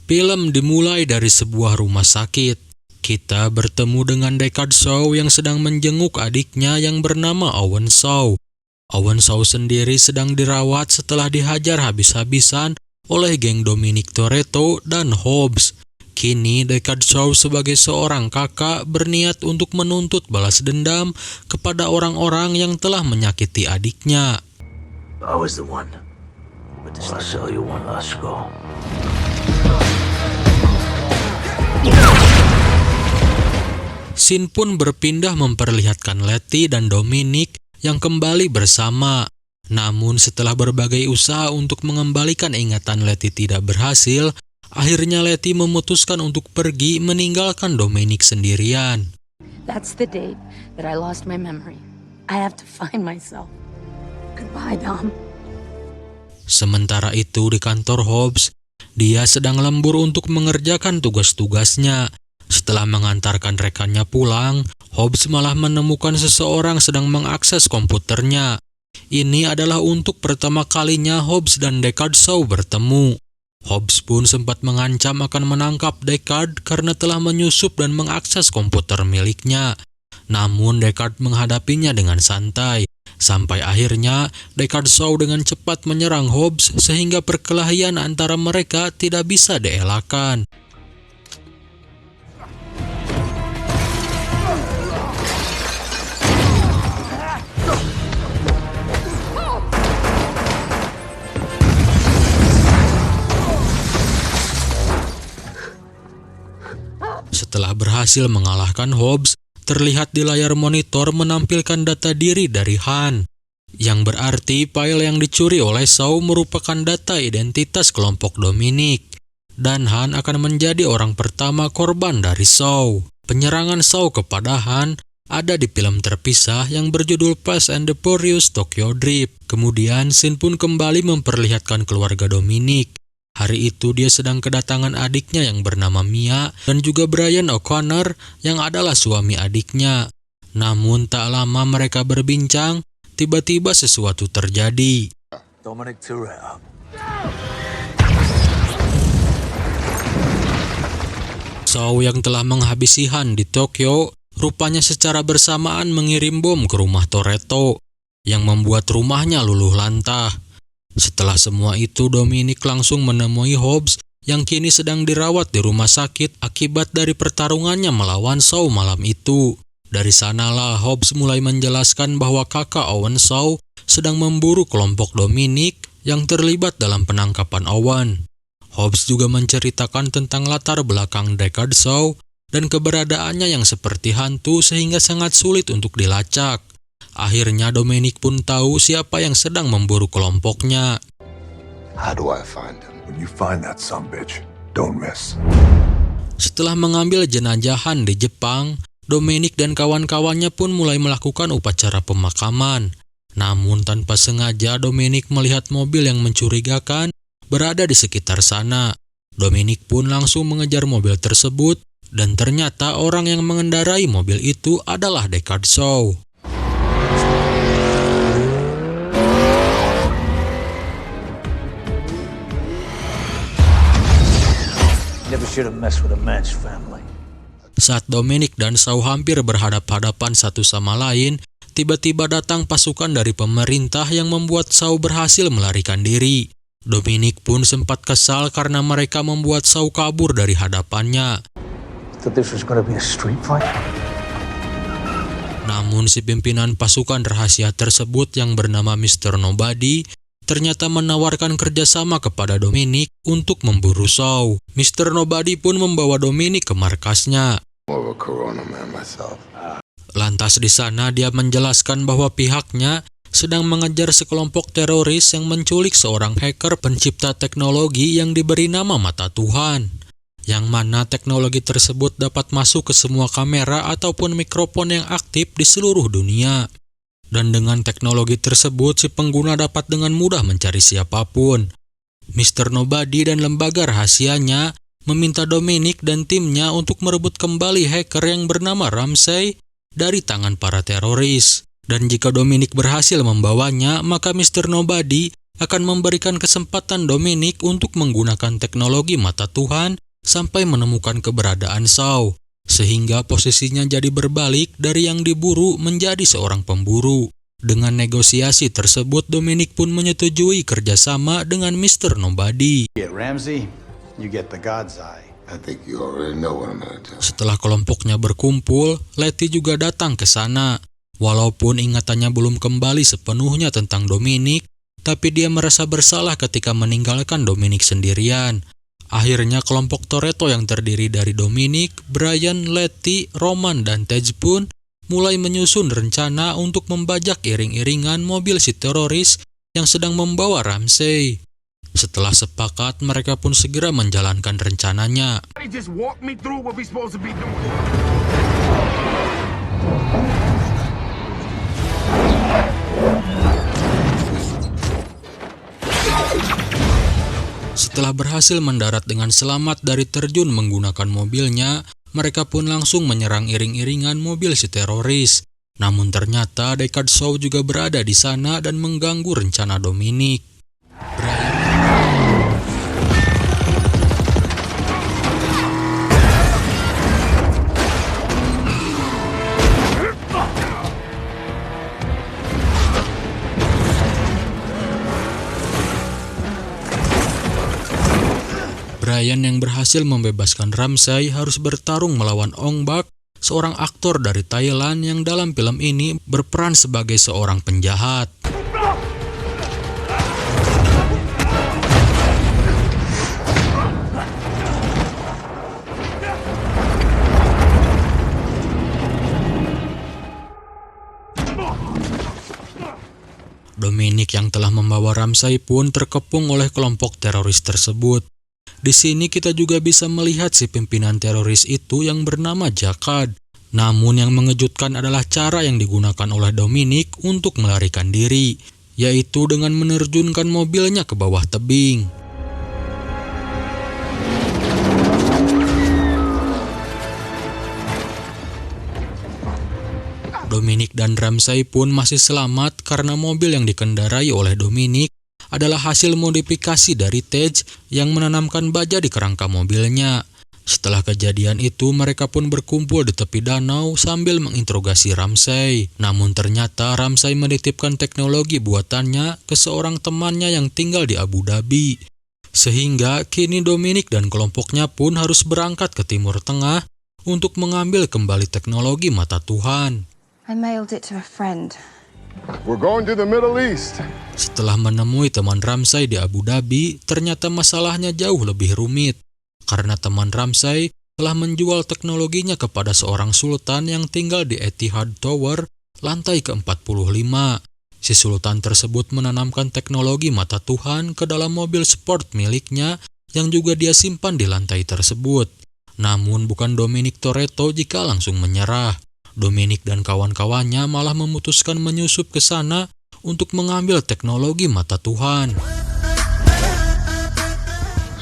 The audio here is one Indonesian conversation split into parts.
Film dimulai dari sebuah rumah sakit. Kita bertemu dengan Deckard Shaw yang sedang menjenguk adiknya yang bernama Owen Shaw. Owen Shaw sendiri sedang dirawat setelah dihajar habis-habisan oleh geng Dominic Toretto dan Hobbs. Kini Deckard Shaw sebagai seorang kakak berniat untuk menuntut balas dendam kepada orang-orang yang telah menyakiti adiknya. I was the one. But I'll sell you one last go. Scene pun berpindah memperlihatkan Letty dan Dominic yang kembali bersama. Namun setelah berbagai usaha untuk mengembalikan ingatan Letty tidak berhasil, akhirnya Letty memutuskan untuk pergi meninggalkan Dominic sendirian. That's the date that I lost my memory. I have to find myself. Goodbye, Dom. Sementara itu di kantor Hobbs, dia sedang lembur untuk mengerjakan tugas-tugasnya. Setelah mengantarkan rekannya pulang, Hobbs malah menemukan seseorang sedang mengakses komputernya. Ini adalah untuk pertama kalinya Hobbs dan Deckard Shaw bertemu. Hobbs pun sempat mengancam akan menangkap Deckard karena telah menyusup dan mengakses komputer miliknya. Namun Deckard menghadapinya dengan santai. Sampai akhirnya Deckard Shaw dengan cepat menyerang Hobbs sehingga perkelahian antara mereka tidak bisa dielakkan. Setelah berhasil mengalahkan Hobbs, terlihat di layar monitor menampilkan data diri dari Han, yang berarti file yang dicuri oleh Shaw merupakan data identitas kelompok Dominic, dan Han akan menjadi orang pertama korban dari Shaw. Penyerangan Shaw kepada Han ada di film terpisah yang berjudul Fast and the Furious Tokyo Drift. Kemudian scene pun kembali memperlihatkan keluarga Dominic. Hari itu dia sedang kedatangan adiknya yang bernama Mia dan juga Brian O'Connor yang adalah suami adiknya. Namun tak lama mereka berbincang, tiba-tiba sesuatu terjadi. Dominic Toretto. Shaw yang telah menghabisi Han di Tokyo, rupanya secara bersamaan mengirim bom ke rumah Toretto, yang membuat rumahnya luluh lantah. Setelah semua itu, Dominic langsung menemui Hobbs yang kini sedang dirawat di rumah sakit akibat dari pertarungannya melawan Shaw malam itu. Dari sanalah Hobbs mulai menjelaskan bahwa kakak Owen Shaw sedang memburu kelompok Dominic yang terlibat dalam penangkapan Owen. Hobbs juga menceritakan tentang latar belakang Deckard Shaw dan keberadaannya yang seperti hantu sehingga sangat sulit untuk dilacak. Akhirnya Dominic pun tahu siapa yang sedang memburu kelompoknya. How do I find him? When you find that sumbitch, don't miss. Setelah mengambil jenazah Han di Jepang, Dominic dan kawan-kawannya pun mulai melakukan upacara pemakaman. Namun tanpa sengaja Dominic melihat mobil yang mencurigakan berada di sekitar sana. Dominic pun langsung mengejar mobil tersebut dan ternyata orang yang mengendarai mobil itu adalah Deckard Shaw. Never should have messed with a man's family. Saat Dominic dan Shaw hampir berhadap-hadapan satu sama lain, tiba-tiba datang pasukan dari pemerintah yang membuat Shaw berhasil melarikan diri. Dominic pun sempat kesal karena mereka membuat Shaw kabur dari hadapannya. Thought this was gonna be a street fight? Namun si pimpinan pasukan rahasia tersebut yang bernama Mr. Nobody ternyata menawarkan kerjasama kepada Dominic untuk memburu Shaw. Mr. Nobody pun membawa Dominic ke markasnya. More of a Corona man myself. Lantas di sana dia menjelaskan bahwa pihaknya sedang mengejar sekelompok teroris yang menculik seorang hacker pencipta teknologi yang diberi nama Mata Tuhan, yang mana teknologi tersebut dapat masuk ke semua kamera ataupun mikrofon yang aktif di seluruh dunia. Dan dengan teknologi tersebut, si pengguna dapat dengan mudah mencari siapapun. Mr. Nobody dan lembaga rahasianya meminta Dominic dan timnya untuk merebut kembali hacker yang bernama Ramsey dari tangan para teroris. Dan jika Dominic berhasil membawanya, maka Mr. Nobody akan memberikan kesempatan Dominic untuk menggunakan teknologi mata Tuhan sampai menemukan keberadaan Shaw, sehingga posisinya jadi berbalik dari yang diburu menjadi seorang pemburu. Dengan negosiasi tersebut, Dominic pun menyetujui kerjasama dengan Mr. Nobody. Get Ramsey, you get the God's Eye. I think you already know what I'm gonna do. Setelah kelompoknya berkumpul, Letty juga datang ke sana. Walaupun ingatannya belum kembali sepenuhnya tentang Dominic, tapi dia merasa bersalah ketika meninggalkan Dominic sendirian. Akhirnya kelompok Toretto yang terdiri dari Dominic, Brian, Letty, Roman, dan Tej pun mulai menyusun rencana untuk membajak iring-iringan mobil si teroris yang sedang membawa Ramsey. Setelah sepakat, mereka pun segera menjalankan rencananya. Just walk me through what we supposed to be doing. Setelah berhasil mendarat dengan selamat dari terjun menggunakan mobilnya, mereka pun langsung menyerang iring-iringan mobil si teroris. Namun ternyata Deckard Shaw juga berada di sana dan mengganggu rencana Dominic. Brian yang berhasil membebaskan Ramsey harus bertarung melawan Ong Bak, seorang aktor dari Thailand yang dalam film ini berperan sebagai seorang penjahat. Dominic yang telah membawa Ramsey pun terkepung oleh kelompok teroris tersebut. Di sini kita juga bisa melihat si pimpinan teroris itu yang bernama Jakad. Namun yang mengejutkan adalah cara yang digunakan oleh Dominic untuk melarikan diri, yaitu dengan menerjunkan mobilnya ke bawah tebing. Dominic dan Ramsey pun masih selamat karena mobil yang dikendarai oleh Dominic adalah hasil modifikasi dari Tej yang menanamkan baja di kerangka mobilnya. Setelah kejadian itu, mereka pun berkumpul di tepi danau sambil menginterogasi Ramsey. Namun ternyata Ramsey menitipkan teknologi buatannya ke seorang temannya yang tinggal di Abu Dhabi. Sehingga kini Dominic dan kelompoknya pun harus berangkat ke Timur Tengah untuk mengambil kembali teknologi mata Tuhan. I mailed it to a friend. We're going to the Middle East. Setelah menemui teman Ramsey di Abu Dhabi, ternyata masalahnya jauh lebih rumit. Karena teman Ramsey telah menjual teknologinya kepada seorang sultan yang tinggal di Etihad Tower, lantai ke-45. Si sultan tersebut menanamkan teknologi mata Tuhan ke dalam mobil sport miliknya yang juga dia simpan di lantai tersebut. Namun bukan Dominic Toretto jika langsung menyerah. Dominic dan kawan-kawannya malah memutuskan menyusup ke sana untuk mengambil teknologi mata Tuhan.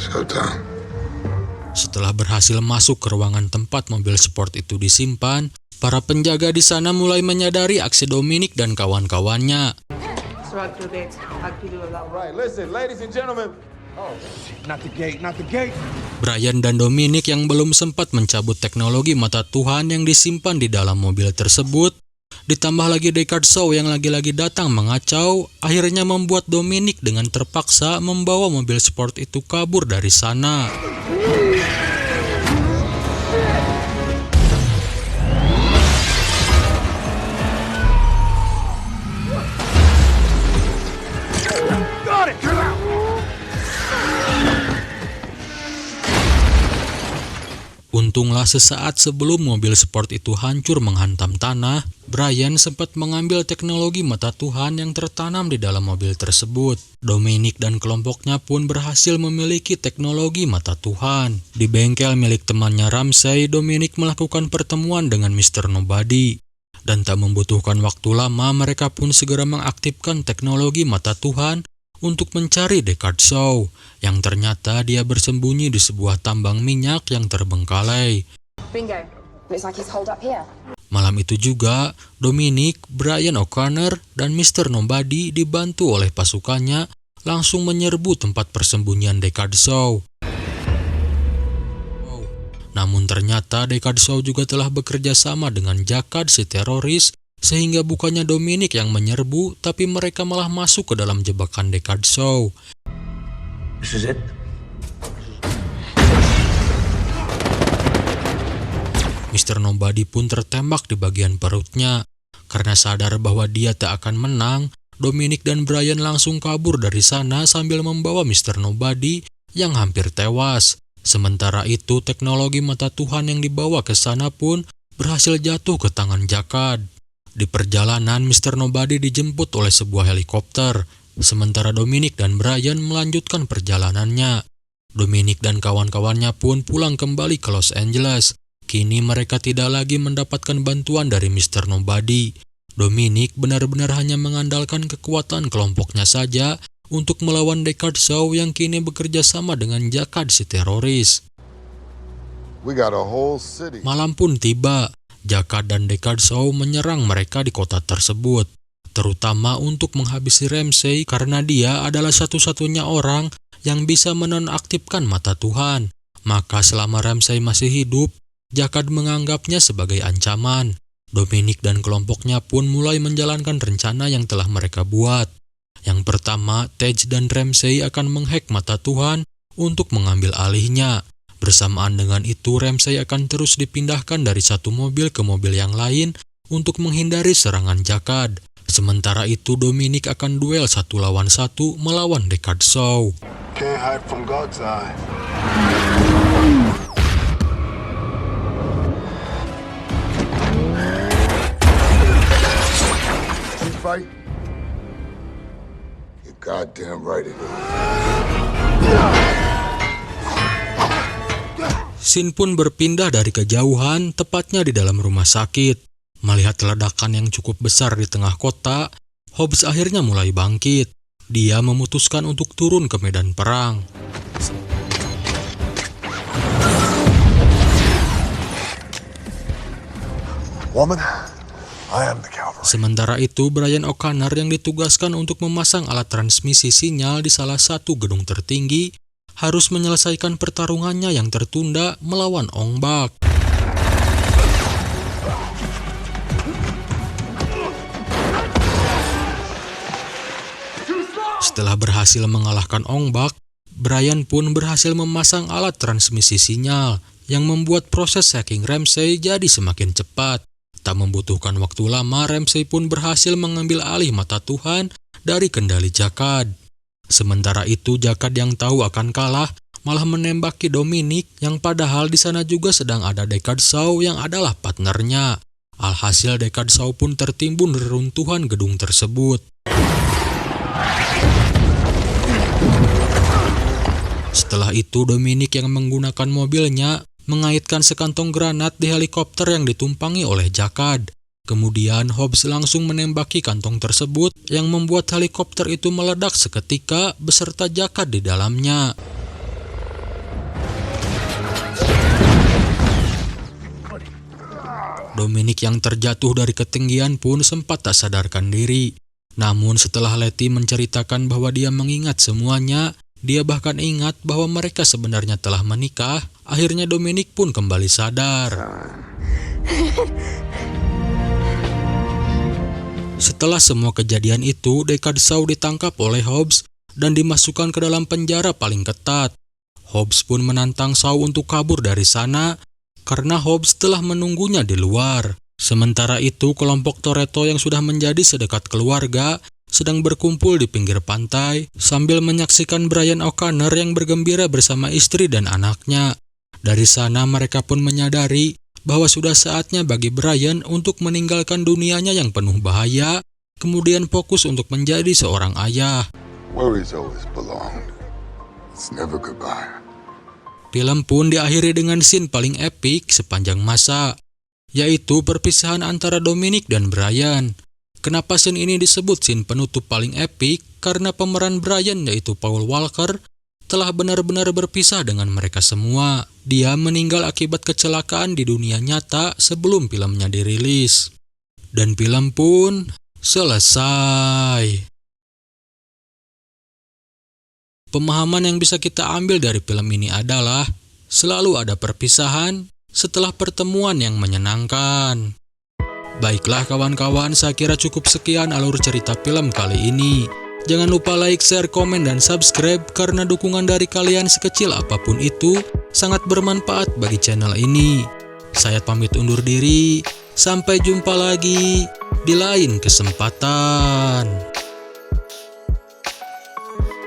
Showtime. Setelah berhasil masuk ke ruangan tempat mobil sport itu disimpan, para penjaga di sana mulai menyadari aksi Dominic dan kawan-kawannya. Right, listen, ladies and gentlemen. Oh, shit, not the gate. Brian dan Dominic yang belum sempat mencabut teknologi mata Tuhan yang disimpan di dalam mobil tersebut, ditambah lagi Deckard Shaw yang lagi-lagi datang mengacau, akhirnya membuat Dominic dengan terpaksa membawa mobil sport itu kabur dari sana. Untunglah sesaat sebelum mobil sport itu hancur menghantam tanah, Brian sempat mengambil teknologi mata Tuhan yang tertanam di dalam mobil tersebut. Dominic dan kelompoknya pun berhasil memiliki teknologi mata Tuhan. Di bengkel milik temannya Ramsey, Dominic melakukan pertemuan dengan Mr. Nobody. Dan tak membutuhkan waktu lama, mereka pun segera mengaktifkan teknologi mata Tuhan untuk mencari Deckard Shaw, yang ternyata dia bersembunyi di sebuah tambang minyak yang terbengkalai. Bingo. Looks like he's holed up here. Malam itu juga, Dominic, Brian O'Connor, dan Mr. Nobody dibantu oleh pasukannya langsung menyerbu tempat persembunyian Deckard Shaw. Namun ternyata Deckard Shaw juga telah bekerja sama dengan Jacquard si teroris, sehingga bukannya Dominic yang menyerbu, tapi mereka malah masuk ke dalam jebakan Deckard Shaw. This is it? Mr. Nobody pun tertembak di bagian perutnya. Karena sadar bahwa dia tak akan menang, Dominic dan Brian langsung kabur dari sana sambil membawa Mr. Nobody yang hampir tewas. Sementara itu, teknologi mata Tuhan yang dibawa ke sana pun berhasil jatuh ke tangan Jacquard. Di perjalanan, Mr. Nobody dijemput oleh sebuah helikopter, sementara Dominic dan Brian melanjutkan perjalanannya. Dominic dan kawan-kawannya pun pulang kembali ke Los Angeles. Kini mereka tidak lagi mendapatkan bantuan dari Mr. Nobody. Dominic benar-benar hanya mengandalkan kekuatan kelompoknya saja untuk melawan Deckard Shaw yang kini bekerja sama dengan Jacquard si teroris. We got a whole city. Malam pun tiba. Jacquard dan Deckard Shaw menyerang mereka di kota tersebut, terutama untuk menghabisi Ramsey karena dia adalah satu-satunya orang yang bisa menonaktifkan mata Tuhan. Maka selama Ramsey masih hidup, Jacquard menganggapnya sebagai ancaman. Dominic dan kelompoknya pun mulai menjalankan rencana yang telah mereka buat. Yang pertama, Tej dan Ramsey akan menghack mata Tuhan untuk mengambil alihnya. Bersamaan dengan itu, Ramsey akan terus dipindahkan dari satu mobil ke mobil yang lain untuk menghindari serangan Jacquard. Sementara itu, Dominic akan duel 1 lawan 1 melawan Deckard Shaw. Can't hide from God's eye. Fight? You're goddamn right it is. Scene pun berpindah dari kejauhan, tepatnya di dalam rumah sakit. Melihat ledakan yang cukup besar di tengah kota, Hobbs akhirnya mulai bangkit. Dia memutuskan untuk turun ke medan perang. Woman, I am the cavalry. Sementara itu, Brian O'Connor yang ditugaskan untuk memasang alat transmisi sinyal di salah satu gedung tertinggi harus menyelesaikan pertarungannya yang tertunda melawan Ong Bak. Setelah berhasil mengalahkan Ong Bak, Brian pun berhasil memasang alat transmisi sinyal yang membuat proses hacking Ramsey jadi semakin cepat. Tak membutuhkan waktu lama, Ramsey pun berhasil mengambil alih mata Tuhan dari kendali Jacquard. Sementara itu, Jacquard yang tahu akan kalah malah menembaki Dominic yang padahal di sana juga sedang ada Deckard Shaw yang adalah partnernya. Alhasil Deckard Shaw pun tertimbun reruntuhan gedung tersebut. Setelah itu, Dominic yang menggunakan mobilnya mengaitkan sekantong granat di helikopter yang ditumpangi oleh Jacquard. Kemudian Hobbs langsung menembaki kantong tersebut yang membuat helikopter itu meledak seketika beserta Jacquard di dalamnya. Dominic yang terjatuh dari ketinggian pun sempat tak sadarkan diri. Namun setelah Letty menceritakan bahwa dia mengingat semuanya, dia bahkan ingat bahwa mereka sebenarnya telah menikah. Akhirnya Dominic pun kembali sadar. Setelah semua kejadian itu, Deckard Shaw ditangkap oleh Hobbs dan dimasukkan ke dalam penjara paling ketat. Hobbs pun menantang Shaw untuk kabur dari sana karena Hobbs telah menunggunya di luar. Sementara itu, kelompok Toretto yang sudah menjadi sedekat keluarga sedang berkumpul di pinggir pantai sambil menyaksikan Brian O'Connor yang bergembira bersama istri dan anaknya. Dari sana mereka pun menyadari bahwa sudah saatnya bagi Brian untuk meninggalkan dunianya yang penuh bahaya, kemudian fokus untuk menjadi seorang ayah. Where he's always belonged. It's never goodbye. Film pun diakhiri dengan scene paling epik sepanjang masa, yaitu perpisahan antara Dominic dan Brian. Kenapa scene ini disebut scene penutup paling epik? Karena pemeran Brian yaitu Paul Walker telah benar-benar berpisah dengan mereka semua. Dia meninggal akibat kecelakaan di dunia nyata sebelum filmnya dirilis. Dan film pun selesai. Pemahaman yang bisa kita ambil dari film ini adalah selalu ada perpisahan setelah pertemuan yang menyenangkan. Baiklah kawan-kawan, saya kira cukup sekian alur cerita film kali ini. Jangan lupa like, share, komen, dan subscribe karena dukungan dari kalian sekecil apapun itu sangat bermanfaat bagi channel ini. Saya pamit undur diri, sampai jumpa lagi di lain kesempatan.